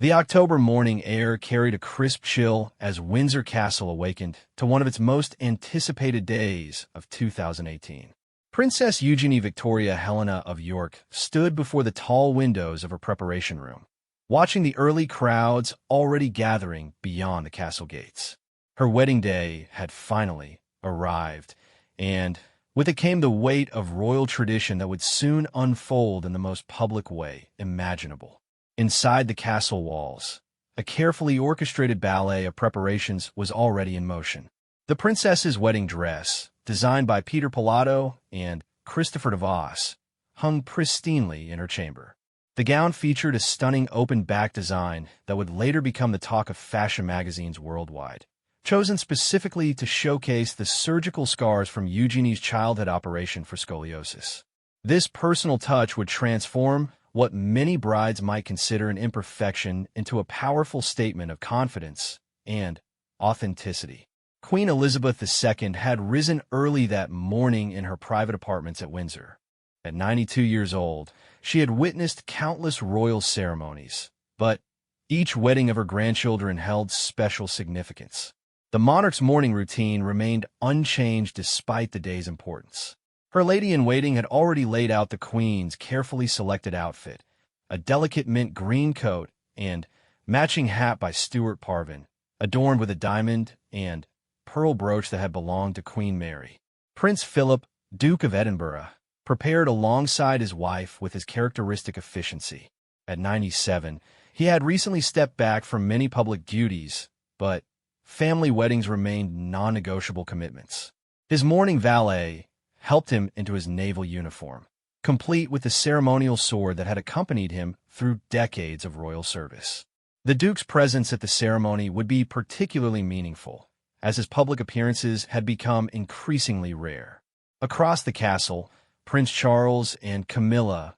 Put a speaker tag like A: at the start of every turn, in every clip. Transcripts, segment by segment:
A: The October morning air carried a crisp chill as Windsor Castle awakened to one of its most anticipated days of 2018. Princess Eugenie Victoria Helena of York stood before the tall windows of her preparation room, watching the early crowds already gathering beyond the castle gates. Her wedding day had finally arrived, and with it came the weight of royal tradition that would soon unfold in the most public way imaginable. Inside the castle walls, a carefully orchestrated ballet of preparations was already in motion. The princess's wedding dress, designed by Peter Pilato and Christopher DeVos, hung pristinely in her chamber. The gown featured a stunning open-back design that would later become the talk of fashion magazines worldwide, chosen specifically to showcase the surgical scars from Eugenie's childhood operation for scoliosis. This personal touch would transform what many brides might consider an imperfection into a powerful statement of confidence and authenticity. Queen Elizabeth II had risen early that morning in her private apartments at Windsor. At 92 years old, she had witnessed countless royal ceremonies, but each wedding of her grandchildren held special significance. The monarch's morning routine remained unchanged despite the day's importance. Her lady-in-waiting had already laid out the Queen's carefully selected outfit, a delicate mint green coat and matching hat by Stuart Parvin, adorned with a diamond and pearl brooch that had belonged to Queen Mary. Prince Philip, Duke of Edinburgh, prepared alongside his wife with his characteristic efficiency. At 97, he had recently stepped back from many public duties, but family weddings remained non-negotiable commitments. His morning valet helped him into his naval uniform, complete with the ceremonial sword that had accompanied him through decades of royal service. The Duke's presence at the ceremony would be particularly meaningful, as his public appearances had become increasingly rare. Across the castle, Prince Charles and Camilla,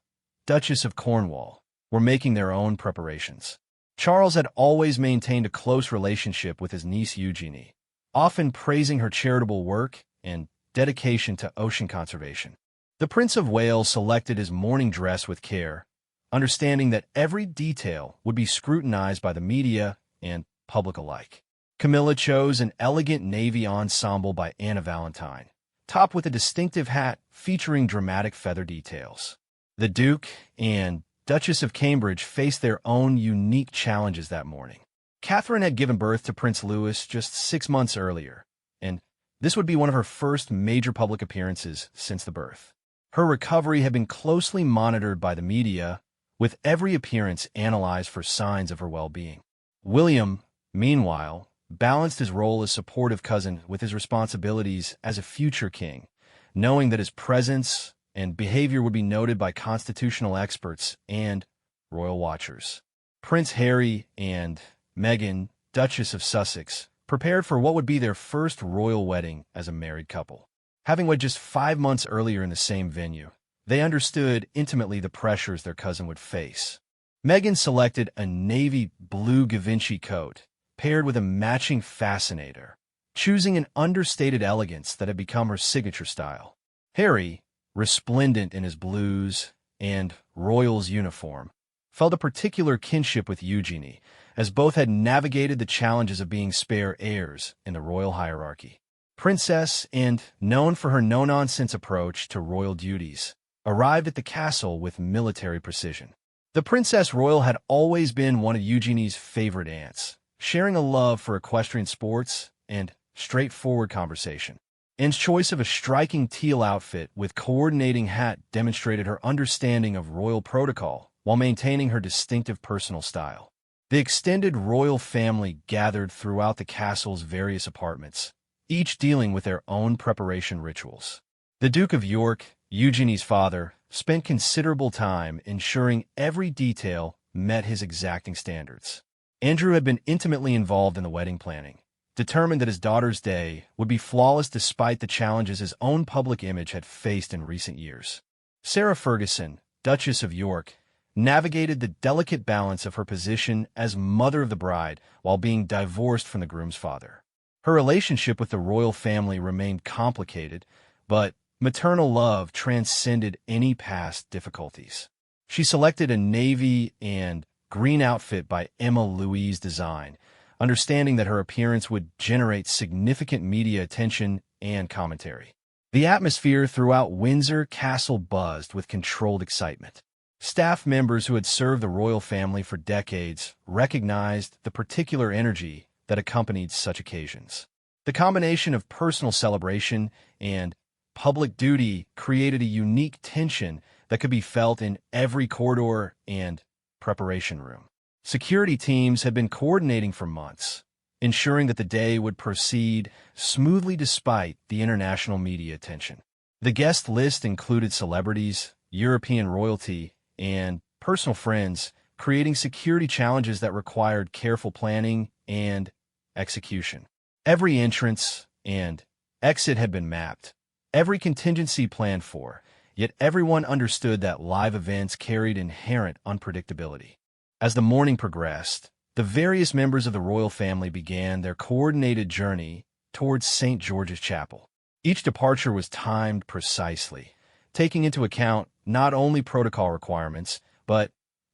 A: Duchess of Cornwall, were making their own preparations. Charles had always maintained a close relationship with his niece Eugenie, often praising her charitable work and dedication to ocean conservation. The Prince of Wales selected his morning dress with care, understanding that every detail would be scrutinized by the media and public alike. Camilla chose an elegant navy ensemble by Anna Valentine, topped with a distinctive hat featuring dramatic feather details. The Duke and Duchess of Cambridge faced their own unique challenges that morning. Catherine had given birth to Prince Louis just 6 months earlier, and this would be one of her first major public appearances since the birth. Her recovery had been closely monitored by the media, with every appearance analyzed for signs of her well-being. William, meanwhile, balanced his role as supportive cousin with his responsibilities as a future king, knowing that his presence and behavior would be noted by constitutional experts and royal watchers. Prince Harry and Meghan, Duchess of Sussex, prepared for what would be their first royal wedding as a married couple. Having wed just 5 months earlier in the same venue, they understood intimately the pressures their cousin would face. Meghan selected a navy blue Givenchy coat, paired with a matching fascinator, choosing an understated elegance that had become her signature style. Harry, resplendent in his blues and royal's uniform, felt a particular kinship with Eugenie, as both had navigated the challenges of being spare heirs in the royal hierarchy. Princess, and known for her no-nonsense approach to royal duties, arrived at the castle with military precision. The Princess Royal had always been one of Eugenie's favorite aunts, sharing a love for equestrian sports and straightforward conversation. Anne's choice of a striking teal outfit with coordinating hat demonstrated her understanding of royal protocol while maintaining her distinctive personal style. The extended royal family gathered throughout the castle's various apartments, each dealing with their own preparation rituals. The Duke of York, Eugenie's father, spent considerable time ensuring every detail met his exacting standards. Andrew had been intimately involved in the wedding planning, determined that his daughter's day would be flawless despite the challenges his own public image had faced in recent years. Sarah Ferguson, Duchess of York, navigated the delicate balance of her position as mother of the bride while being divorced from the groom's father. Her relationship with the royal family remained complicated, but maternal love transcended any past difficulties. She selected a navy and green outfit by Emma Louise design, understanding that her appearance would generate significant media attention and commentary. The atmosphere throughout Windsor Castle buzzed with controlled excitement. Staff members who had served the royal family for decades recognized the particular energy that accompanied such occasions. The combination of personal celebration and public duty created a unique tension that could be felt in every corridor and preparation room. Security teams had been coordinating for months, ensuring that the day would proceed smoothly despite the international media attention. The guest list included celebrities, European royalty, and personal friends, creating security challenges that required careful planning and execution. Every entrance and exit had been mapped, every contingency planned for, yet everyone understood that live events carried inherent unpredictability. As the morning progressed, the various members of the royal family began their coordinated journey towards St. George's Chapel. Each departure was timed precisely, taking into account not only protocol requirements, but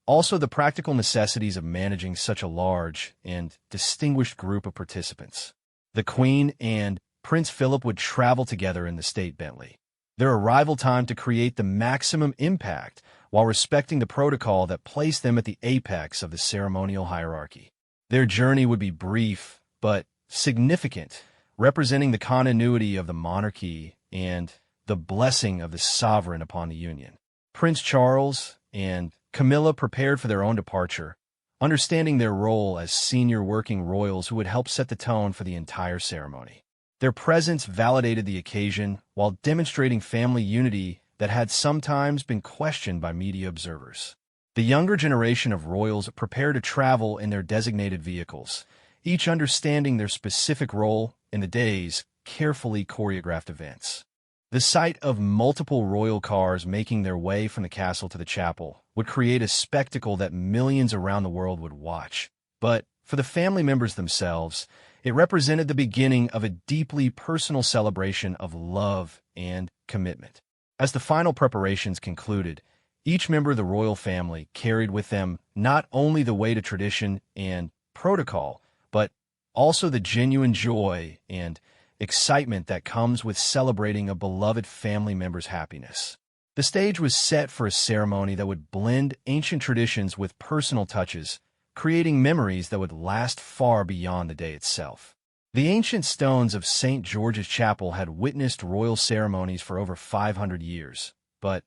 A: also the practical necessities of managing such a large and distinguished group of participants. The Queen and Prince Philip would travel together in the state Bentley, their arrival time to create the maximum impact while respecting the protocol that placed them at the apex of the ceremonial hierarchy. Their journey would be brief, but significant, representing the continuity of the monarchy and the blessing of the sovereign upon the union. Prince Charles and Camilla prepared for their own departure, understanding their role as senior working royals who would help set the tone for the entire ceremony. Their presence validated the occasion while demonstrating family unity that had sometimes been questioned by media observers. The younger generation of royals prepared to travel in their designated vehicles, each understanding their specific role in the day's carefully choreographed events. The sight of multiple royal cars making their way from the castle to the chapel would create a spectacle that millions around the world would watch. But for the family members themselves, it represented the beginning of a deeply personal celebration of love and commitment. As the final preparations concluded, each member of the royal family carried with them not only the weight of tradition and protocol, but also the genuine joy and excitement that comes with celebrating a beloved family member's happiness. The stage was set for a ceremony that would blend ancient traditions with personal touches, creating memories that would last far beyond the day itself. The ancient stones of St. George's Chapel had witnessed royal ceremonies for over 500 years, but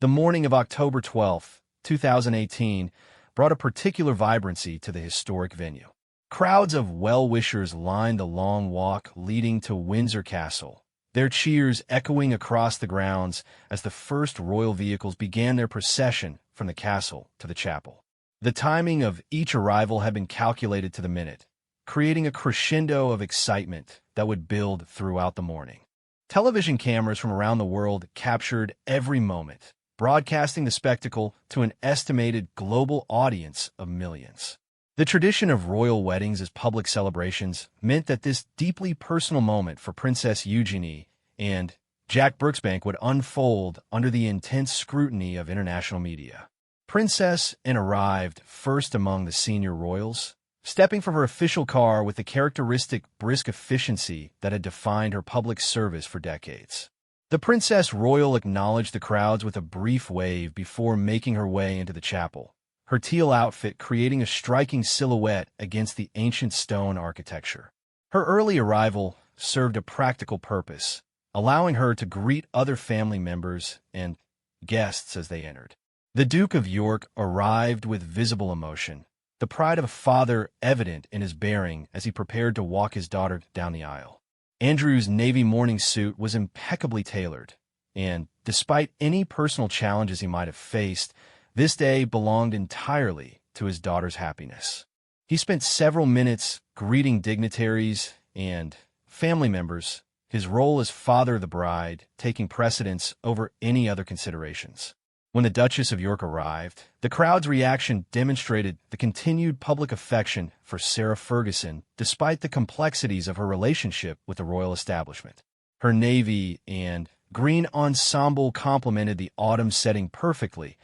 A: the morning of October 12, 2018, brought a particular vibrancy to the historic venue. Crowds of well-wishers lined the long walk leading to Windsor Castle, their cheers echoing across the grounds as the first royal vehicles began their procession from the castle to the chapel. The timing of each arrival had been calculated to the minute, creating a crescendo of excitement that would build throughout the morning. Television cameras from around the world captured every moment, broadcasting the spectacle to an estimated global audience of millions. The tradition of royal weddings as public celebrations meant that this deeply personal moment for Princess Eugenie and Jack Brooksbank would unfold under the intense scrutiny of international media. Princess Anne arrived first among the senior royals, stepping from her official car with the characteristic brisk efficiency that had defined her public service for decades. The Princess Royal acknowledged the crowds with a brief wave before making her way into the chapel, her teal outfit creating a striking silhouette against the ancient stone architecture. Her early arrival served a practical purpose, allowing her to greet other family members and guests as they entered. The Duke of York arrived with visible emotion, the pride of a father evident in his bearing as he prepared to walk his daughter down the aisle. Andrew's navy morning suit was impeccably tailored, and despite any personal challenges he might have faced, this day belonged entirely to his daughter's happiness. He spent several minutes greeting dignitaries and family members, his role as father of the bride taking precedence over any other considerations. When the Duchess of York arrived, the crowd's reaction demonstrated the continued public affection for Sarah Ferguson despite the complexities of her relationship with the royal establishment. Her navy and green ensemble complemented the autumn setting perfectly,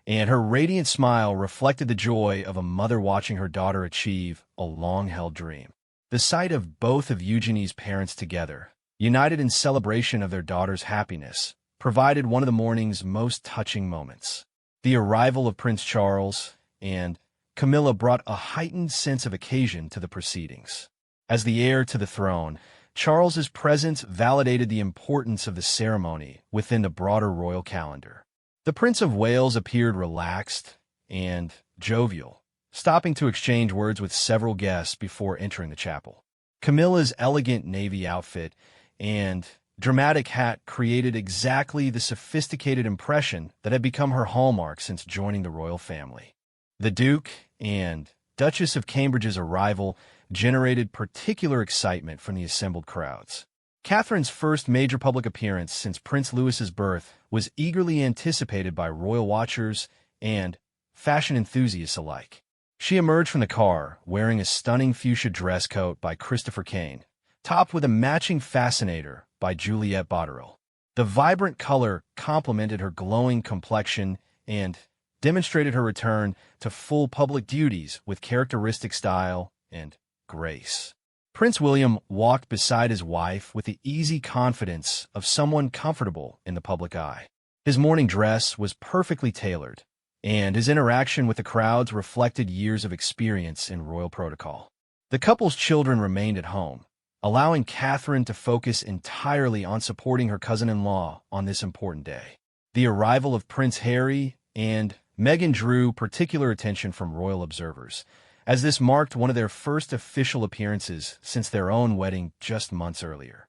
A: and her radiant smile reflected the joy of a mother watching her daughter achieve a long-held dream. The sight of both of Eugenie's parents together, united in celebration of their daughter's happiness, provided one of the morning's most touching moments. The arrival of Prince Charles and Camilla brought a heightened sense of occasion to the proceedings. As the heir to the throne, Charles's presence validated the importance of the ceremony within the broader royal calendar. The Prince of Wales appeared relaxed and jovial, stopping to exchange words with several guests before entering the chapel. Camilla's elegant navy outfit and dramatic hat created exactly the sophisticated impression that had become her hallmark since joining the royal family. The Duke and Duchess of Cambridge's arrival generated particular excitement from the assembled crowds. Catherine's first major public appearance since Prince Louis's birth was eagerly anticipated by royal watchers and fashion enthusiasts alike. She emerged from the car wearing a stunning fuchsia dress coat by Christopher Kane, topped with a matching fascinator by Juliette Botterill. The vibrant color complemented her glowing complexion and demonstrated her return to full public duties with characteristic style and grace. Prince William walked beside his wife with the easy confidence of someone comfortable in the public eye. His morning dress was perfectly tailored, and his interaction with the crowds reflected years of experience in royal protocol. The couple's children remained at home, allowing Catherine to focus entirely on supporting her cousin-in-law on this important day. The arrival of Prince Harry and Meghan drew particular attention from royal observers, as this marked one of their first official appearances since their own wedding just months earlier.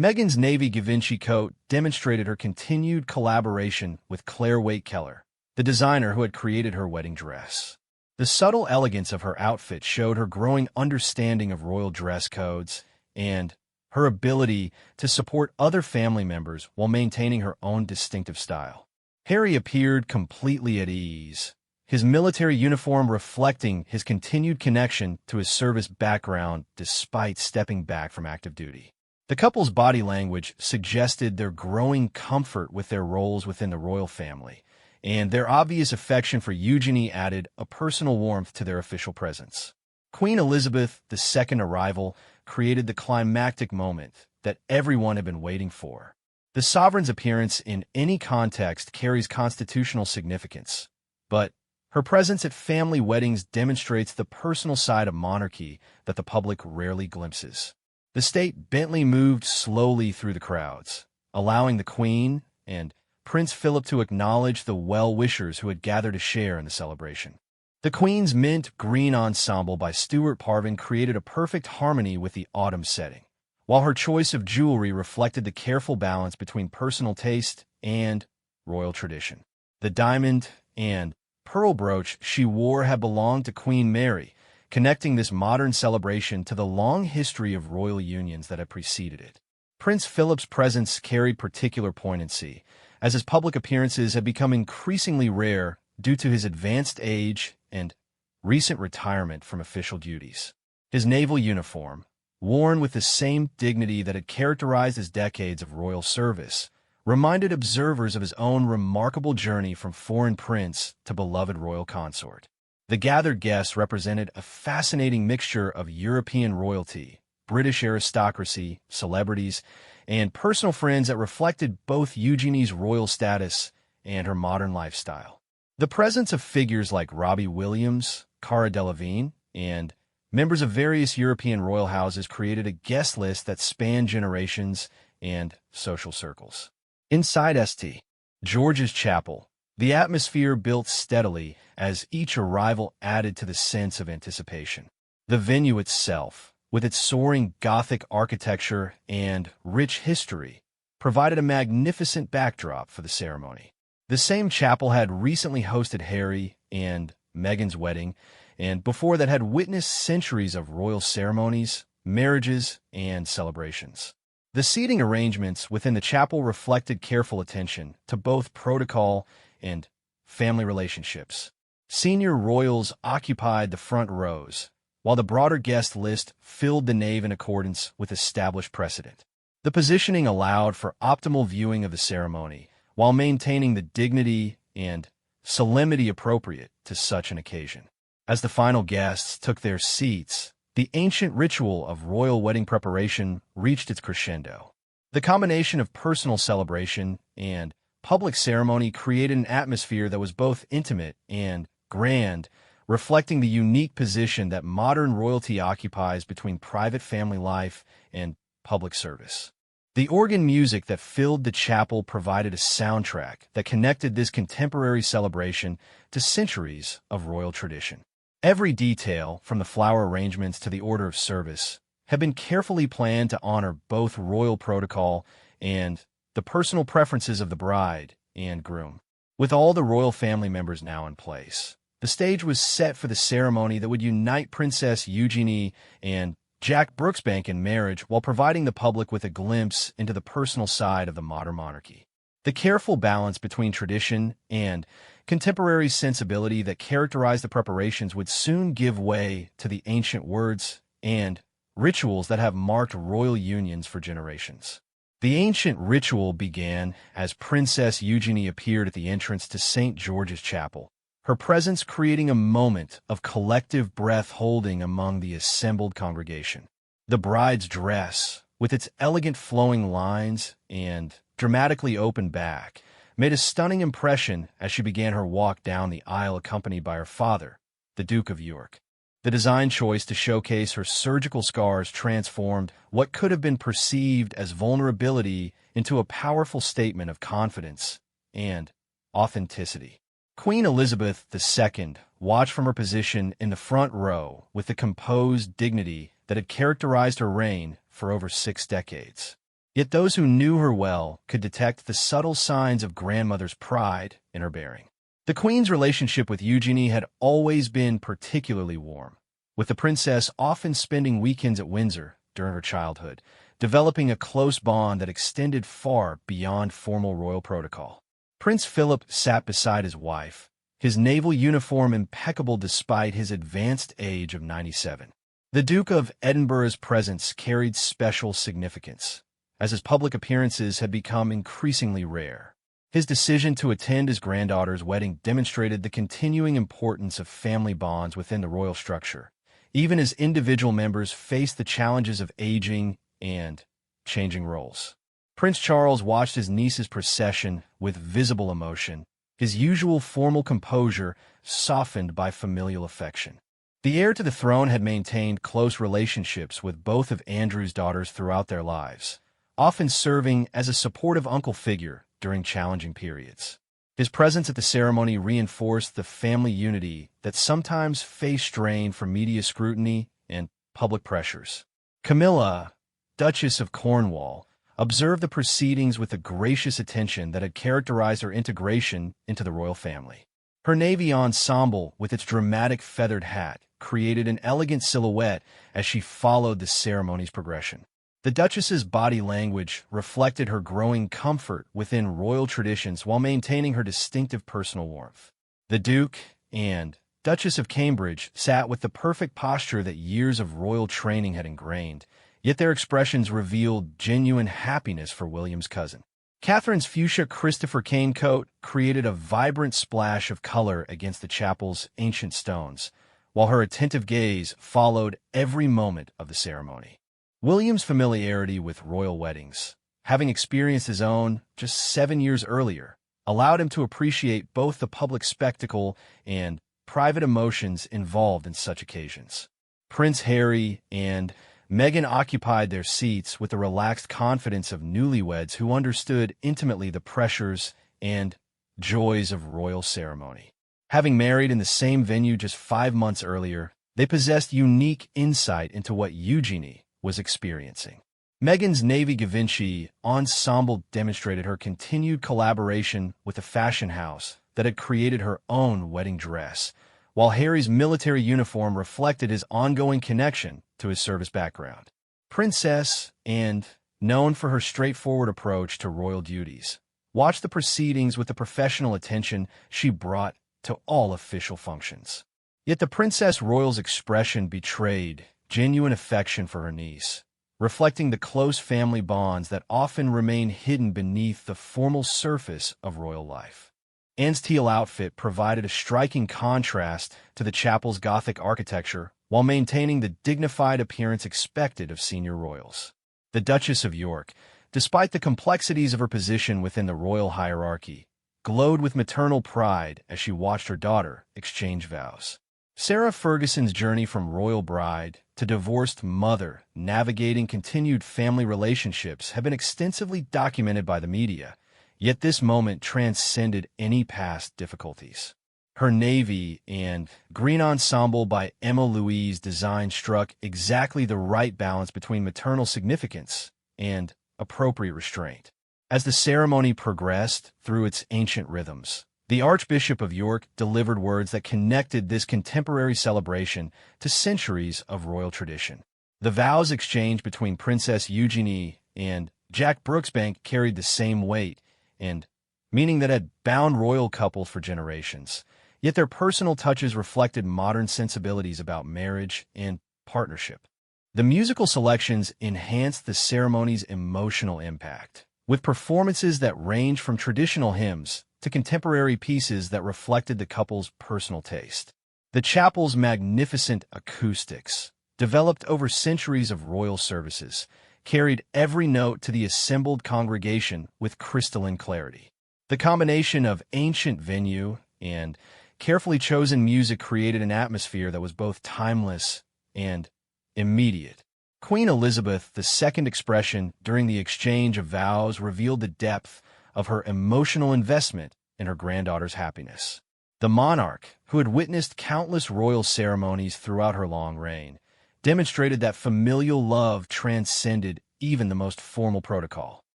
A: Meghan's navy Givenchy coat demonstrated her continued collaboration with Claire Waite-Keller, the designer who had created her wedding dress. The subtle elegance of her outfit showed her growing understanding of royal dress codes and her ability to support other family members while maintaining her own distinctive style. Harry appeared completely at ease, his military uniform reflecting his continued connection to his service background despite stepping back from active duty. The couple's body language suggested their growing comfort with their roles within the royal family, and their obvious affection for Eugenie added a personal warmth to their official presence. Queen Elizabeth II's arrival created the climactic moment that everyone had been waiting for. The sovereign's appearance in any context carries constitutional significance, but her presence at family weddings demonstrates the personal side of monarchy that the public rarely glimpses. The state Bentley moved slowly through the crowds, allowing the Queen and Prince Philip to acknowledge the well-wishers who had gathered to share in the celebration. The Queen's mint green ensemble by Stuart Parvin created a perfect harmony with the autumn setting, while her choice of jewelry reflected the careful balance between personal taste and royal tradition. The diamond and pearl brooch she wore had belonged to Queen Mary, connecting this modern celebration to the long history of royal unions that had preceded it. Prince Philip's presence carried particular poignancy, as his public appearances had become increasingly rare due to his advanced age and recent retirement from official duties. His naval uniform, worn with the same dignity that had characterized his decades of royal service, reminded observers of his own remarkable journey from foreign prince to beloved royal consort. The gathered guests represented a fascinating mixture of European royalty, British aristocracy, celebrities, and personal friends that reflected both Eugenie's royal status and her modern lifestyle. The presence of figures like Robbie Williams, Cara Delevingne, and members of various European royal houses created a guest list that spanned generations and social circles. Inside St. George's Chapel, the atmosphere built steadily as each arrival added to the sense of anticipation. The venue itself, with its soaring Gothic architecture and rich history, provided a magnificent backdrop for the ceremony. The same chapel had recently hosted Harry and Meghan's wedding, and before that had witnessed centuries of royal ceremonies, marriages, and celebrations. The seating arrangements within the chapel reflected careful attention to both protocol and family relationships. Senior royals occupied the front rows, while the broader guest list filled the nave in accordance with established precedent. The positioning allowed for optimal viewing of the ceremony, while maintaining the dignity and solemnity appropriate to such an occasion. As the final guests took their seats, the ancient ritual of royal wedding preparation reached its crescendo. The combination of personal celebration and public ceremony created an atmosphere that was both intimate and grand, reflecting the unique position that modern royalty occupies between private family life and public service. The organ music that filled the chapel provided a soundtrack that connected this contemporary celebration to centuries of royal tradition. Every detail, from the flower arrangements to the order of service, had been carefully planned to honor both royal protocol and the personal preferences of the bride and groom. With all the royal family members now in place, the stage was set for the ceremony that would unite Princess Eugenie and Jack Brooksbank in marriage while providing the public with a glimpse into the personal side of the modern monarchy. The careful balance between tradition and contemporary sensibility that characterized the preparations would soon give way to the ancient words and rituals that have marked royal unions for generations. The ancient ritual began as Princess Eugenie appeared at the entrance to St. George's Chapel, her presence creating a moment of collective breath-holding among the assembled congregation. The bride's dress, with its elegant flowing lines and dramatically open back, made a stunning impression as she began her walk down the aisle accompanied by her father, the Duke of York. The design choice to showcase her surgical scars transformed what could have been perceived as vulnerability into a powerful statement of confidence and authenticity. Queen Elizabeth II watched from her position in the front row with the composed dignity that had characterized her reign for over 6 decades. Yet those who knew her well could detect the subtle signs of grandmother's pride in her bearing. The Queen's relationship with Eugenie had always been particularly warm, with the princess often spending weekends at Windsor during her childhood, developing a close bond that extended far beyond formal royal protocol. Prince Philip sat beside his wife, his naval uniform impeccable despite his advanced age of 97. The Duke of Edinburgh's presence carried special significance, as his public appearances had become increasingly rare. His decision to attend his granddaughter's wedding demonstrated the continuing importance of family bonds within the royal structure, even as individual members faced the challenges of aging and changing roles. Prince Charles watched his niece's procession with visible emotion, his usual formal composure softened by familial affection. The heir to the throne had maintained close relationships with both of Andrew's daughters throughout their lives, often serving as a supportive uncle figure during challenging periods. His presence at the ceremony reinforced the family unity that sometimes faced strain from media scrutiny and public pressures. Camilla, Duchess of Cornwall, observed the proceedings with the gracious attention that had characterized her integration into the royal family. Her navy ensemble, with its dramatic feathered hat, created an elegant silhouette as she followed the ceremony's progression. The Duchess's body language reflected her growing comfort within royal traditions while maintaining her distinctive personal warmth. The Duke and Duchess of Cambridge sat with the perfect posture that years of royal training had ingrained, yet their expressions revealed genuine happiness for William's cousin. Catherine's fuchsia Christopher Kane coat created a vibrant splash of color against the chapel's ancient stones, while her attentive gaze followed every moment of the ceremony. William's familiarity with royal weddings, having experienced his own just 7 years earlier, allowed him to appreciate both the public spectacle and private emotions involved in such occasions. Prince Harry and Meghan occupied their seats with the relaxed confidence of newlyweds who understood intimately the pressures and joys of royal ceremony. Having married in the same venue just 5 months earlier, they possessed unique insight into what Eugenie was experiencing. Meghan's Navy Givenchy ensemble demonstrated her continued collaboration with a fashion house that had created her own wedding dress, while Harry's military uniform reflected his ongoing connection to his service background. Princess, and known for her straightforward approach to royal duties, watched the proceedings with the professional attention she brought to all official functions. Yet the Princess Royal's expression betrayed genuine affection for her niece, reflecting the close family bonds that often remain hidden beneath the formal surface of royal life. Anne's teal outfit provided a striking contrast to the chapel's Gothic architecture while maintaining the dignified appearance expected of senior royals. The Duchess of York, despite the complexities of her position within the royal hierarchy, glowed with maternal pride as she watched her daughter exchange vows. Sarah Ferguson's journey from royal bride to divorced mother navigating continued family relationships have been extensively documented by the media, yet this moment transcended any past difficulties. Her navy and green ensemble by Emma Louise design struck exactly the right balance between maternal significance and appropriate restraint. As the ceremony progressed through its ancient rhythms, the Archbishop of York delivered words that connected this contemporary celebration to centuries of royal tradition. The vows exchanged between Princess Eugenie and Jack Brooksbank carried the same weight, and meaning that had bound royal couples for generations, yet their personal touches reflected modern sensibilities about marriage and partnership. The musical selections enhanced the ceremony's emotional impact, with performances that ranged from traditional hymns to contemporary pieces that reflected the couple's personal taste. The chapel's magnificent acoustics, developed over centuries of royal services, carried every note to the assembled congregation with crystalline clarity. The combination of ancient venue and carefully chosen music created an atmosphere that was both timeless and immediate. Queen Elizabeth II's expression during the exchange of vows revealed the depth of her emotional investment in her granddaughter's happiness. The monarch, who had witnessed countless royal ceremonies throughout her long reign, demonstrated that familial love transcended even the most formal protocol.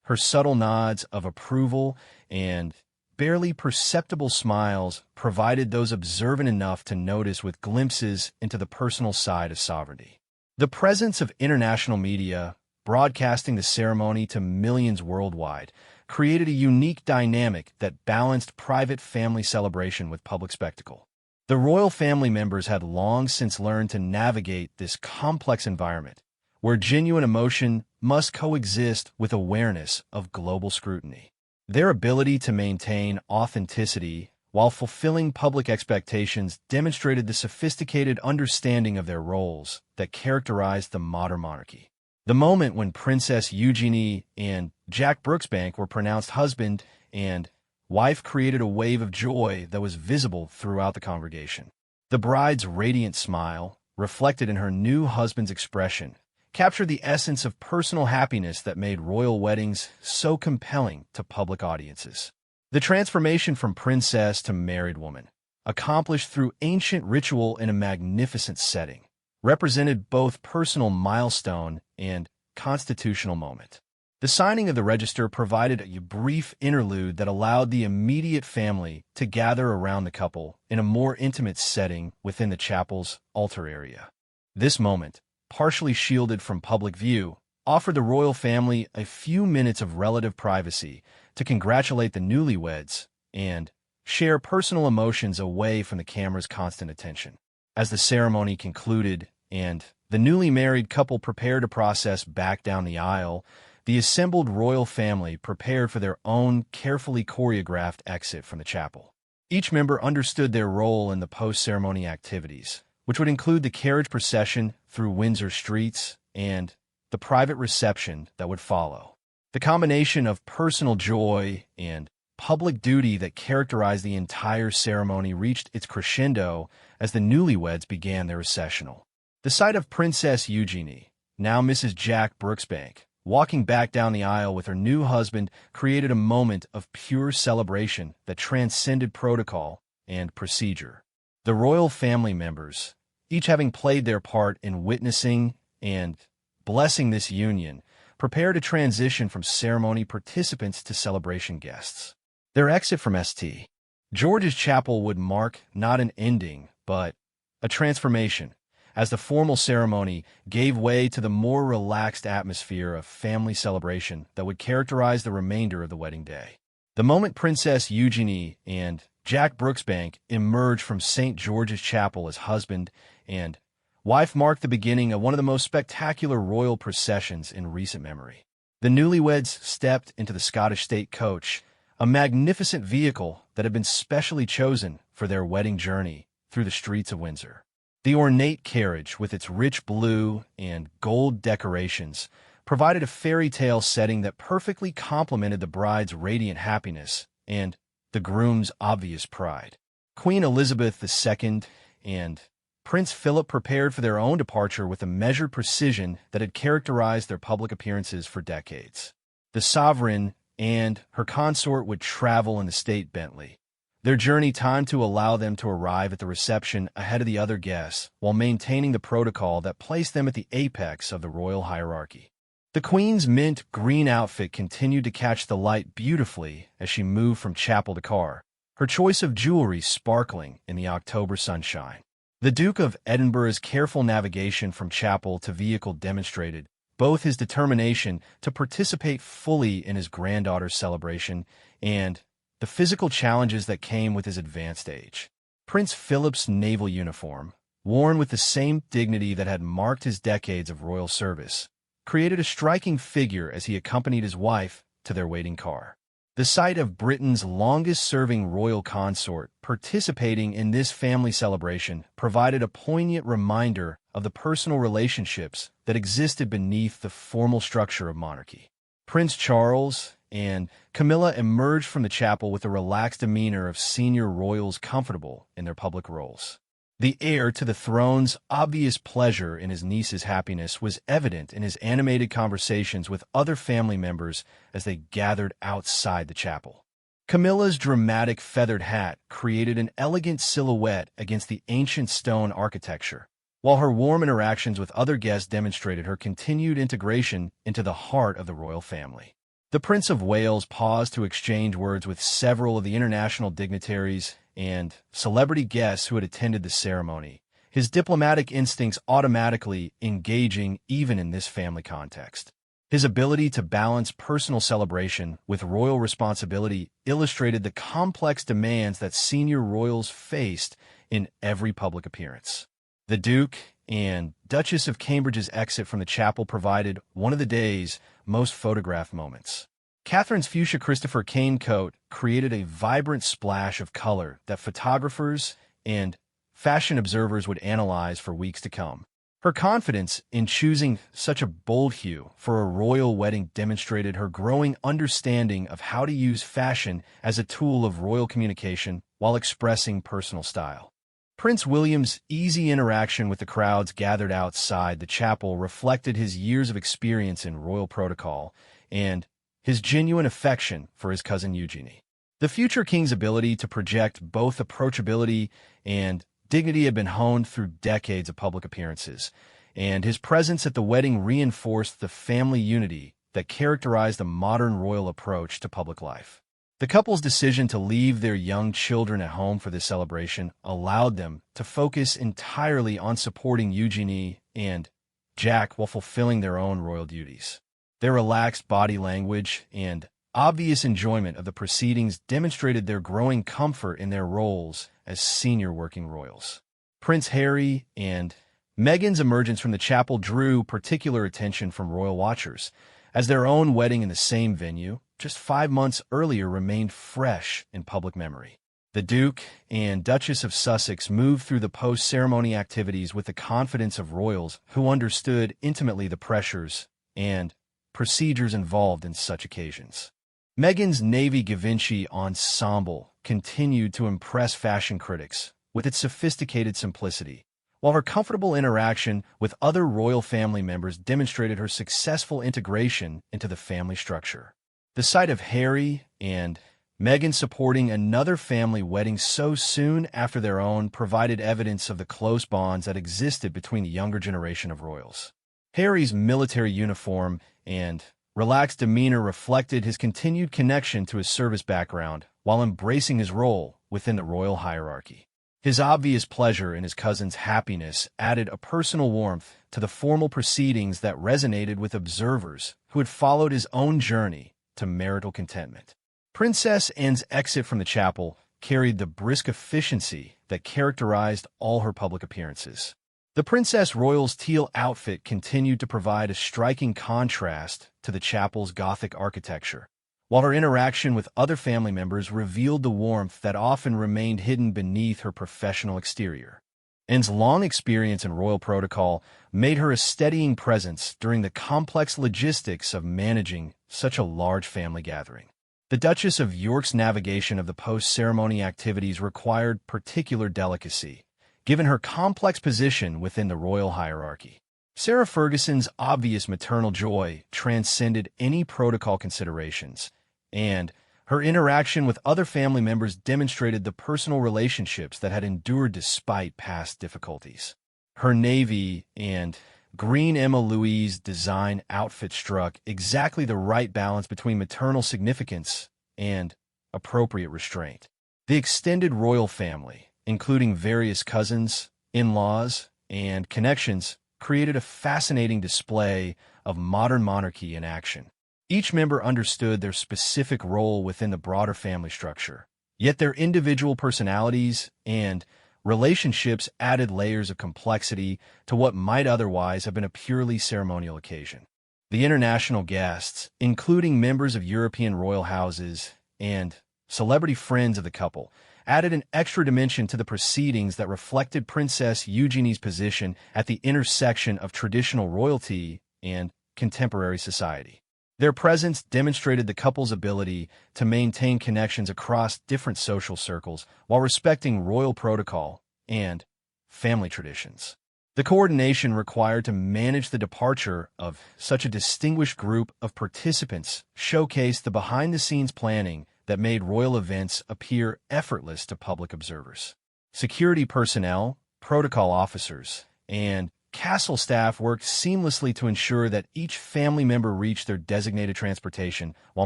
A: Her subtle nods of approval and barely perceptible smiles provided those observant enough to notice with glimpses into the personal side of sovereignty. The presence of international media, broadcasting the ceremony to millions worldwide, created a unique dynamic that balanced private family celebration with public spectacle. The royal family members had long since learned to navigate this complex environment, where genuine emotion must coexist with awareness of global scrutiny. Their ability to maintain authenticity while fulfilling public expectations demonstrated the sophisticated understanding of their roles that characterized the modern monarchy. The moment when Princess Eugenie and Jack Brooksbank were pronounced husband and wife created a wave of joy that was visible throughout the congregation. The bride's radiant smile, reflected in her new husband's expression, captured the essence of personal happiness that made royal weddings so compelling to public audiences. The transformation from princess to married woman, accomplished through ancient ritual in a magnificent setting, represented both personal milestone and constitutional moment. The signing of the register provided a brief interlude that allowed the immediate family to gather around the couple in a more intimate setting within the chapel's altar area. This moment, partially shielded from public view, offered the royal family a few minutes of relative privacy to congratulate the newlyweds and share personal emotions away from the camera's constant attention. As the ceremony concluded and the newly married couple prepared to process back down the aisle, the assembled royal family prepared for their own carefully choreographed exit from the chapel. Each member understood their role in the post-ceremony activities, which would include the carriage procession through Windsor streets and the private reception that would follow. The combination of personal joy and public duty that characterized the entire ceremony reached its crescendo as the newlyweds began their recessional. The sight of Princess Eugenie, now Mrs. Jack Brooksbank, walking back down the aisle with her new husband created a moment of pure celebration that transcended protocol and procedure. The royal family members, each having played their part in witnessing and blessing this union, prepare to transition from ceremony participants to celebration guests. Their exit from St. George's Chapel would mark not an ending, but a transformation, as the formal ceremony gave way to the more relaxed atmosphere of family celebration that would characterize the remainder of the wedding day. The moment Princess Eugenie and Jack Brooksbank emerged from St. George's Chapel as husband and wife marked the beginning of one of the most spectacular royal processions in recent memory. The newlyweds stepped into the Scottish state coach, a magnificent vehicle that had been specially chosen for their wedding journey through the streets of Windsor. The ornate carriage, with its rich blue and gold decorations, provided a fairy tale setting that perfectly complemented the bride's radiant happiness and the groom's obvious pride. Queen Elizabeth II and Prince Philip prepared for their own departure with a measured precision that had characterized their public appearances for decades. The sovereign and her consort would travel in the state Bentley, their journey timed to allow them to arrive at the reception ahead of the other guests while maintaining the protocol that placed them at the apex of the royal hierarchy. The Queen's mint green outfit continued to catch the light beautifully as she moved from chapel to car, her choice of jewelry sparkling in the October sunshine. The Duke of Edinburgh's careful navigation from chapel to vehicle demonstrated both his determination to participate fully in his granddaughter's celebration and the physical challenges that came with his advanced age. Prince Philip's naval uniform, worn with the same dignity that had marked his decades of royal service, created a striking figure as he accompanied his wife to their waiting car. The sight of Britain's longest-serving royal consort participating in this family celebration provided a poignant reminder of the personal relationships that existed beneath the formal structure of monarchy. Prince Charles and Camilla emerged from the chapel with a relaxed demeanor of senior royals comfortable in their public roles. The heir to the throne's obvious pleasure in his niece's happiness was evident in his animated conversations with other family members as they gathered outside the chapel. Camilla's dramatic feathered hat created an elegant silhouette against the ancient stone architecture, while her warm interactions with other guests demonstrated her continued integration into the heart of the royal family. The Prince of Wales paused to exchange words with several of the international dignitaries and celebrity guests who had attended the ceremony, his diplomatic instincts automatically engaging even in this family context. His ability to balance personal celebration with royal responsibility illustrated the complex demands that senior royals faced in every public appearance. The Duke and Duchess of Cambridge's exit from the chapel provided one of the day's most photographed moments. Catherine's fuchsia Christopher Kane coat created a vibrant splash of color that photographers and fashion observers would analyze for weeks to come. Her confidence in choosing such a bold hue for a royal wedding demonstrated her growing understanding of how to use fashion as a tool of royal communication while expressing personal style. Prince William's easy interaction with the crowds gathered outside the chapel reflected his years of experience in royal protocol and his genuine affection for his cousin Eugenie. The future king's ability to project both approachability and dignity had been honed through decades of public appearances, and his presence at the wedding reinforced the family unity that characterized the modern royal approach to public life. The couple's decision to leave their young children at home for this celebration allowed them to focus entirely on supporting Eugenie and Jack while fulfilling their own royal duties. Their relaxed body language and obvious enjoyment of the proceedings demonstrated their growing comfort in their roles as senior working royals. Prince Harry and Meghan's emergence from the chapel drew particular attention from royal watchers, as their own wedding in the same venue, just 5 months earlier, remained fresh in public memory. The Duke and Duchess of Sussex moved through the post-ceremony activities with the confidence of royals who understood intimately the pressures and procedures involved in such occasions. Meghan's navy Givenchy ensemble continued to impress fashion critics with its sophisticated simplicity, while her comfortable interaction with other royal family members demonstrated her successful integration into the family structure. The sight of Harry and Meghan supporting another family wedding so soon after their own provided evidence of the close bonds that existed between the younger generation of royals. Harry's military uniform and relaxed demeanor reflected his continued connection to his service background while embracing his role within the royal hierarchy. His obvious pleasure in his cousin's happiness added a personal warmth to the formal proceedings that resonated with observers who had followed his own journey to marital contentment. Princess Anne's exit from the chapel carried the brisk efficiency that characterized all her public appearances. The Princess Royal's teal outfit continued to provide a striking contrast to the chapel's Gothic architecture, while her interaction with other family members revealed the warmth that often remained hidden beneath her professional exterior. Anne's long experience in royal protocol made her a steadying presence during the complex logistics of managing such a large family gathering. The Duchess of York's navigation of the post-ceremony activities required particular delicacy, given her complex position within the royal hierarchy. Sarah Ferguson's obvious maternal joy transcended any protocol considerations, and her interaction with other family members demonstrated the personal relationships that had endured despite past difficulties. Her navy and green Emma Louise design outfit struck exactly the right balance between maternal significance and appropriate restraint. The extended royal family, including various cousins, in-laws, and connections, created a fascinating display of modern monarchy in action. Each member understood their specific role within the broader family structure, yet their individual personalities and relationships added layers of complexity to what might otherwise have been a purely ceremonial occasion. The international guests, including members of European royal houses and celebrity friends of the couple, added an extra dimension to the proceedings that reflected Princess Eugenie's position at the intersection of traditional royalty and contemporary society. Their presence demonstrated the couple's ability to maintain connections across different social circles while respecting royal protocol and family traditions. The coordination required to manage the departure of such a distinguished group of participants showcased the behind-the-scenes planning that made royal events appear effortless to public observers. Security personnel, protocol officers, and castle staff worked seamlessly to ensure that each family member reached their designated transportation while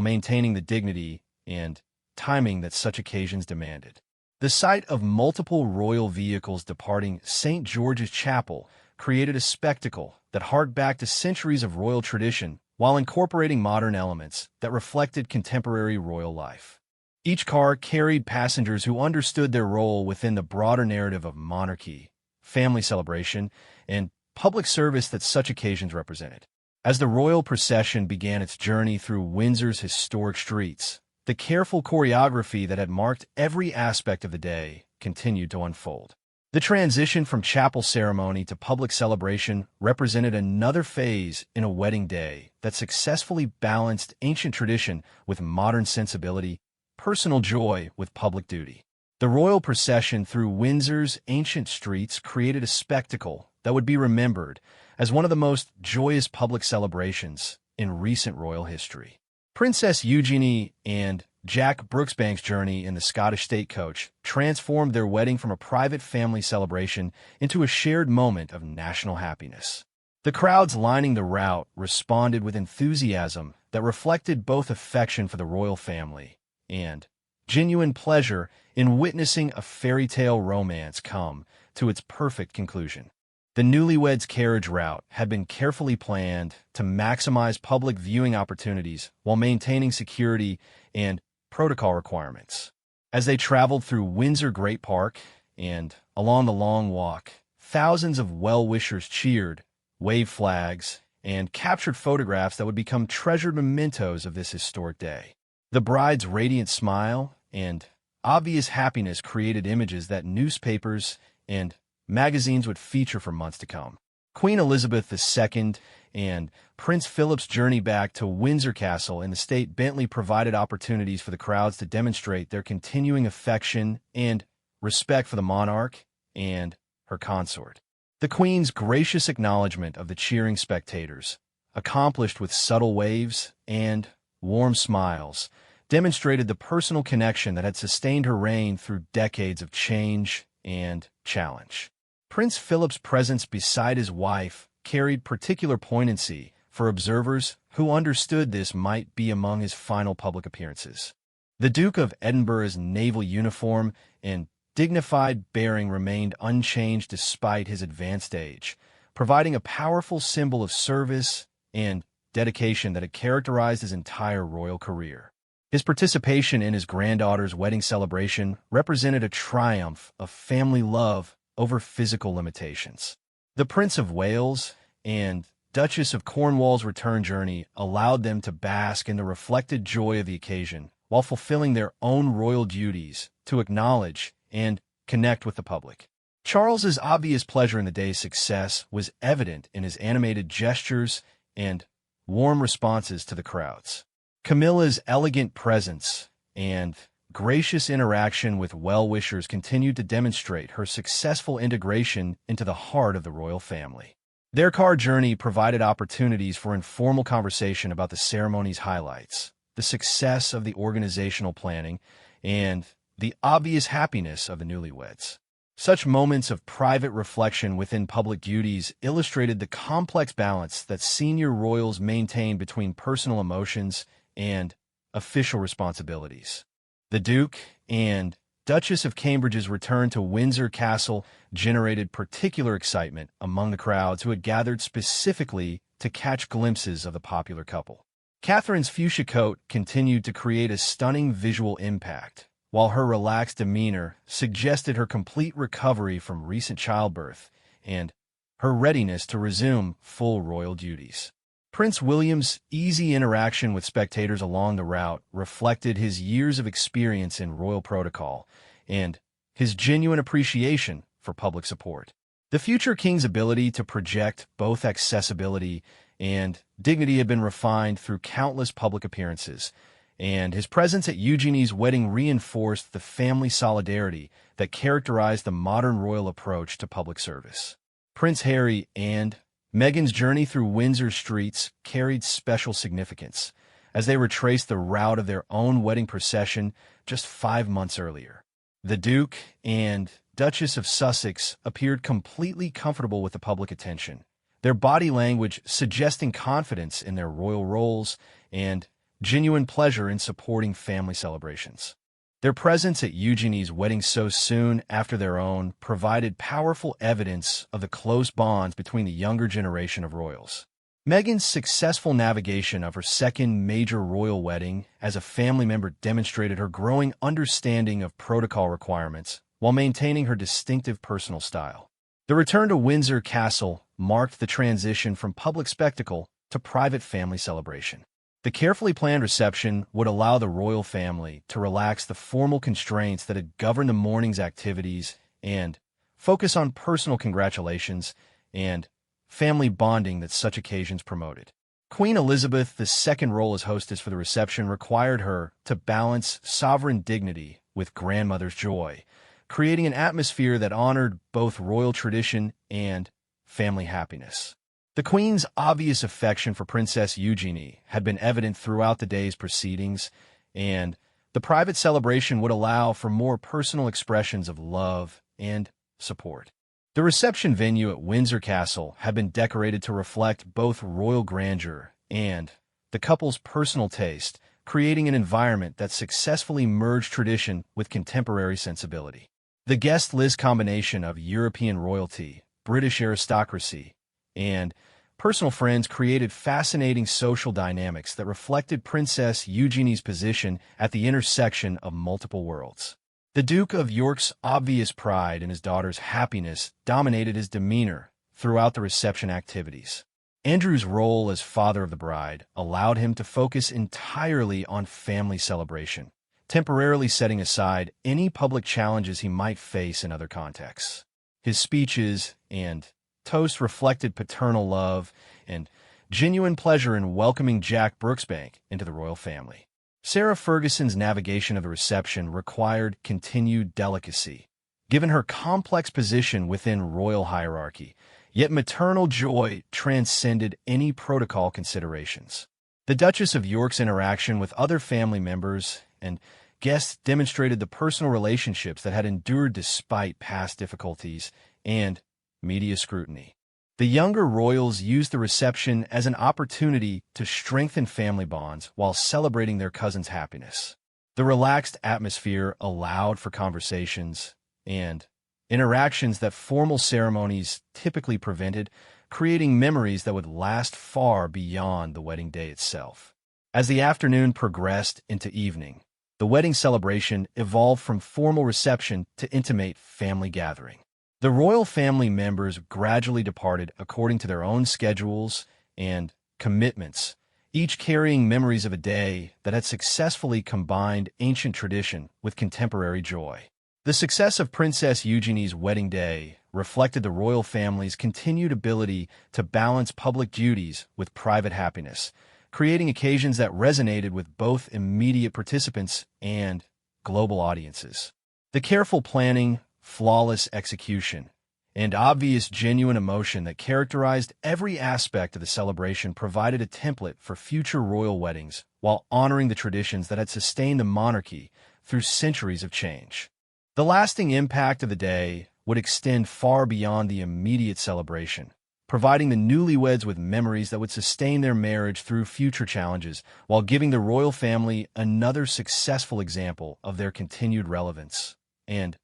A: maintaining the dignity and timing that such occasions demanded. The sight of multiple royal vehicles departing St. George's Chapel created a spectacle that harked back to centuries of royal tradition while incorporating modern elements that reflected contemporary royal life. Each car carried passengers who understood their role within the broader narrative of monarchy, family celebration, and public service that such occasions represented. As the royal procession began its journey through Windsor's historic streets, the careful choreography that had marked every aspect of the day continued to unfold. The transition from chapel ceremony to public celebration represented another phase in a wedding day that successfully balanced ancient tradition with modern sensibility, personal joy with public duty. The royal procession through Windsor's ancient streets created a spectacle that would be remembered as one of the most joyous public celebrations in recent royal history. Princess Eugenie and Jack Brooksbank's journey in the Scottish stagecoach transformed their wedding from a private family celebration into a shared moment of national happiness. The crowds lining the route responded with enthusiasm that reflected both affection for the royal family and genuine pleasure in witnessing a fairy tale romance come to its perfect conclusion. The newlyweds' carriage route had been carefully planned to maximize public viewing opportunities while maintaining security and protocol requirements. As they traveled through Windsor Great Park and along the Long Walk, thousands of well-wishers cheered, waved flags, and captured photographs that would become treasured mementos of this historic day. The bride's radiant smile and obvious happiness created images that newspapers and magazines would feature for months to come. Queen Elizabeth II and Prince Philip's journey back to Windsor Castle in the state Bentley provided opportunities for the crowds to demonstrate their continuing affection and respect for the monarch and her consort. The Queen's gracious acknowledgement of the cheering spectators, accomplished with subtle waves and warm smiles, demonstrated the personal connection that had sustained her reign through decades of change and challenge. Prince Philip's presence beside his wife carried particular poignancy for observers who understood this might be among his final public appearances. The Duke of Edinburgh's naval uniform and dignified bearing remained unchanged despite his advanced age, providing a powerful symbol of service and dedication that had characterized his entire royal career. His participation in his granddaughter's wedding celebration represented a triumph of family love over physical limitations. The Prince of Wales and Duchess of Cornwall's return journey allowed them to bask in the reflected joy of the occasion while fulfilling their own royal duties to acknowledge and connect with the public. Charles's obvious pleasure in the day's success was evident in his animated gestures and warm responses to the crowds. Camilla's elegant presence and gracious interaction with well-wishers continued to demonstrate her successful integration into the heart of the royal family. Their car journey provided opportunities for informal conversation about the ceremony's highlights, the success of the organizational planning, and the obvious happiness of the newlyweds. Such moments of private reflection within public duties illustrated the complex balance that senior royals maintained between personal emotions and official responsibilities. The Duke and Duchess of Cambridge's return to Windsor Castle generated particular excitement among the crowds who had gathered specifically to catch glimpses of the popular couple. Catherine's fuchsia coat continued to create a stunning visual impact, while her relaxed demeanor suggested her complete recovery from recent childbirth and her readiness to resume full royal duties. Prince William's easy interaction with spectators along the route reflected his years of experience in royal protocol and his genuine appreciation for public support. The future king's ability to project both accessibility and dignity had been refined through countless public appearances, and his presence at Eugenie's wedding reinforced the family solidarity that characterized the modern royal approach to public service. Prince Harry and Meghan's journey through Windsor streets carried special significance, as they retraced the route of their own wedding procession just 5 months earlier. The Duke and Duchess of Sussex appeared completely comfortable with the public attention, their body language suggesting confidence in their royal roles and genuine pleasure in supporting family celebrations. Their presence at Eugenie's wedding so soon after their own provided powerful evidence of the close bonds between the younger generation of royals. Meghan's successful navigation of her second major royal wedding as a family member demonstrated her growing understanding of protocol requirements while maintaining her distinctive personal style. The return to Windsor Castle marked the transition from public spectacle to private family celebration. The carefully planned reception would allow the royal family to relax the formal constraints that had governed the morning's activities and focus on personal congratulations and family bonding that such occasions promoted. Queen Elizabeth II's role as hostess for the reception required her to balance sovereign dignity with grandmother's joy, creating an atmosphere that honored both royal tradition and family happiness. The Queen's obvious affection for Princess Eugenie had been evident throughout the day's proceedings, and the private celebration would allow for more personal expressions of love and support. The reception venue at Windsor Castle had been decorated to reflect both royal grandeur and the couple's personal taste, creating an environment that successfully merged tradition with contemporary sensibility. The guest list combination of European royalty, British aristocracy, and personal friends created fascinating social dynamics that reflected Princess Eugenie's position at the intersection of multiple worlds. The Duke of York's obvious pride in his daughter's happiness dominated his demeanor throughout the reception activities. Andrew's role as father of the bride allowed him to focus entirely on family celebration, temporarily setting aside any public challenges he might face in other contexts. His speeches and toast reflected paternal love and genuine pleasure in welcoming Jack Brooksbank into the royal family. Sarah Ferguson's navigation of the reception required continued delicacy, given her complex position within royal hierarchy, yet maternal joy transcended any protocol considerations. The Duchess of York's interaction with other family members and guests demonstrated the personal relationships that had endured despite past difficulties and media scrutiny. The younger royals used the reception as an opportunity to strengthen family bonds while celebrating their cousin's happiness. The relaxed atmosphere allowed for conversations and interactions that formal ceremonies typically prevented, creating memories that would last far beyond the wedding day itself. As the afternoon progressed into evening, the wedding celebration evolved from formal reception to intimate family gathering. The royal family members gradually departed according to their own schedules, and commitments, each carrying memories of a day that had successfully combined ancient tradition with contemporary joy. The success of Princess Eugenie's wedding day reflected the royal family's continued ability to balance public duties with private happiness, creating occasions that resonated with both immediate participants and global audiences. The careful planning, flawless execution, and obvious genuine emotion that characterized every aspect of the celebration provided a template for future royal weddings while honoring the traditions that had sustained the monarchy through centuries of change. The lasting impact of the day would extend far beyond the immediate celebration, providing the newlyweds with memories that would sustain their marriage through future challenges, while giving the royal family another successful example of their continued relevance and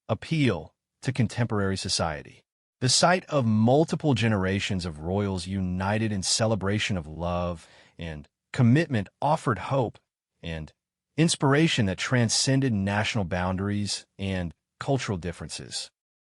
A: appeal to contemporary society. The sight of multiple generations of royals united in celebration of love and commitment offered hope and inspiration that transcended national boundaries and cultural differences.